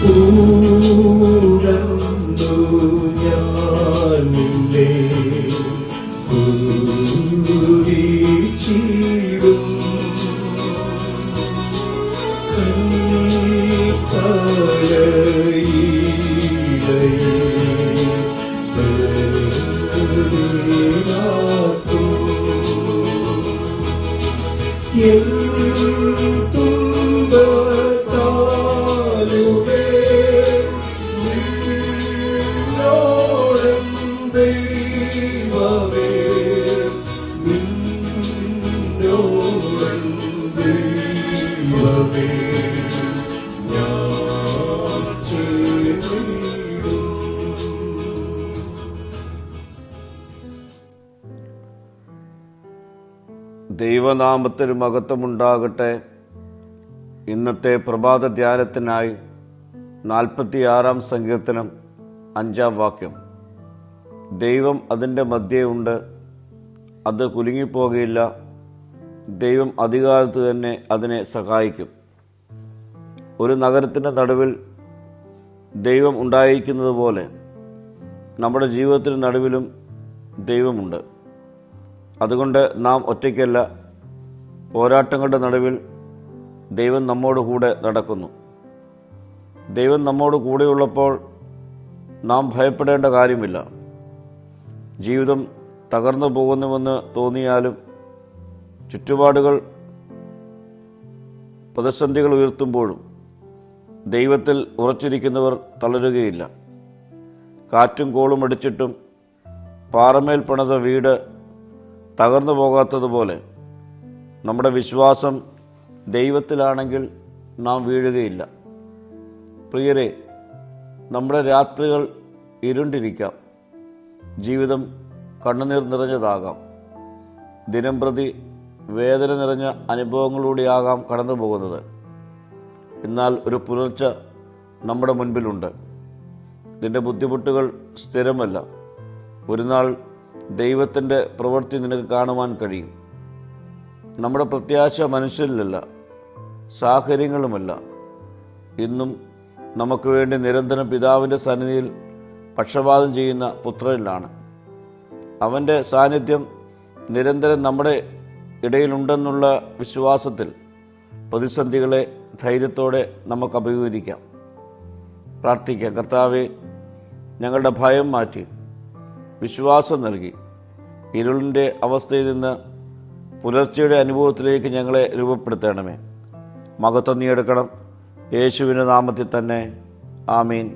പൂരന്നു ഞാൻ നിന്നെ സ്തുതിച്ചിടും. ദൈവനാമത്തിന് മഹത്വമുണ്ടാകട്ടെ. ഇന്നത്തെ പ്രഭാത ധ്യാനത്തിനായി 46 സങ്കീർത്തനം 5 വാക്യം. ദൈവം അതിൻ്റെ മധ്യേ ഉണ്ട്, അത് കുലുങ്ങിപ്പോകയില്ല. ദൈവം അധികാലത്ത് തന്നെ അതിനെ സഹായിക്കും. ഒരു നഗരത്തിൻ്റെ നടുവിൽ ദൈവം ഉണ്ടായിരിക്കുന്നത് പോലെ നമ്മുടെ ജീവിതത്തിന് നടുവിലും ദൈവമുണ്ട്. അതുകൊണ്ട് നാം ഒറ്റയ്ക്കല്ല. പോരാട്ടങ്ങളുടെ നടുവിൽ ദൈവം നമ്മോട് കൂടെ നടക്കുന്നു. ദൈവം നമ്മോട് കൂടെയുള്ളപ്പോൾ നാം ഭയപ്പെടേണ്ട കാര്യമില്ല. ജീവിതം തകർന്നു പോകുന്നുവെന്ന് തോന്നിയാലും, ചുറ്റുപാടുകൾ പ്രതിസന്ധികൾ ഉയർത്തുമ്പോഴും ദൈവത്തിൽ ഉറച്ചിരിക്കുന്നവർ തളരുകയില്ല. കാറ്റും കോളും അടിച്ചിട്ടും പാറമേൽ പണിത വീട് തകർന്നു പോകാത്തതുപോലെ നമ്മുടെ വിശ്വാസം ദൈവത്തിലാണെങ്കിൽ നാം വീഴുകയില്ല. പ്രിയരെ, നമ്മുടെ രാത്രികൾ ഇരുണ്ടിരിക്കാം, ജീവിതം കണ്ണുനീർ നിറഞ്ഞതാകാം, ദിനംപ്രതി വേദന നിറഞ്ഞ അനുഭവങ്ങളിലൂടെയാകാം കടന്നു പോകുന്നത്. എന്നാൽ ഒരു പുലർച്ച നമ്മുടെ മുൻപിലുണ്ട്. നിന്റെ ബുദ്ധിമുട്ടുകൾ സ്ഥിരമല്ല. ഒരു നാൾ ദൈവത്തിൻ്റെ പ്രവൃത്തി നിനക്ക് കാണുവാൻ കഴിയും. നമ്മുടെ പ്രത്യാശ മനുഷ്യരിലല്ല, സാഹചര്യങ്ങളുമല്ല. ഇന്നും നമുക്ക് വേണ്ടി നിരന്തരം പിതാവിൻ്റെ സന്നിധിയിൽ പക്ഷപാതം ചെയ്യുന്ന പുത്രനിലാണ്. അവൻ്റെ സാന്നിധ്യം നിരന്തരം നമ്മുടെ ഇടയിലുണ്ടെന്നുള്ള വിശ്വാസത്തിൽ പ്രതിസന്ധികളെ ധൈര്യത്തോടെ നമുക്ക് അഭിമുഖീകരിക്കാം. പ്രാർത്ഥിക്കാം. കർത്താവേ, ഞങ്ങളുടെ ഭയം മാറ്റി വിശ്വാസം നൽകി ഇരുളിൻ്റെ അവസ്ഥയിൽ നിന്ന് പുലർച്ചയുടെ അനുഭവത്തിലേക്ക് ഞങ്ങളെ രൂപപ്പെടുത്തണമേ. മഹത്വം നീ എടുക്കണം. യേശുവിൻ്റെ നാമത്തിൽ തന്നെ. ആമീൻ.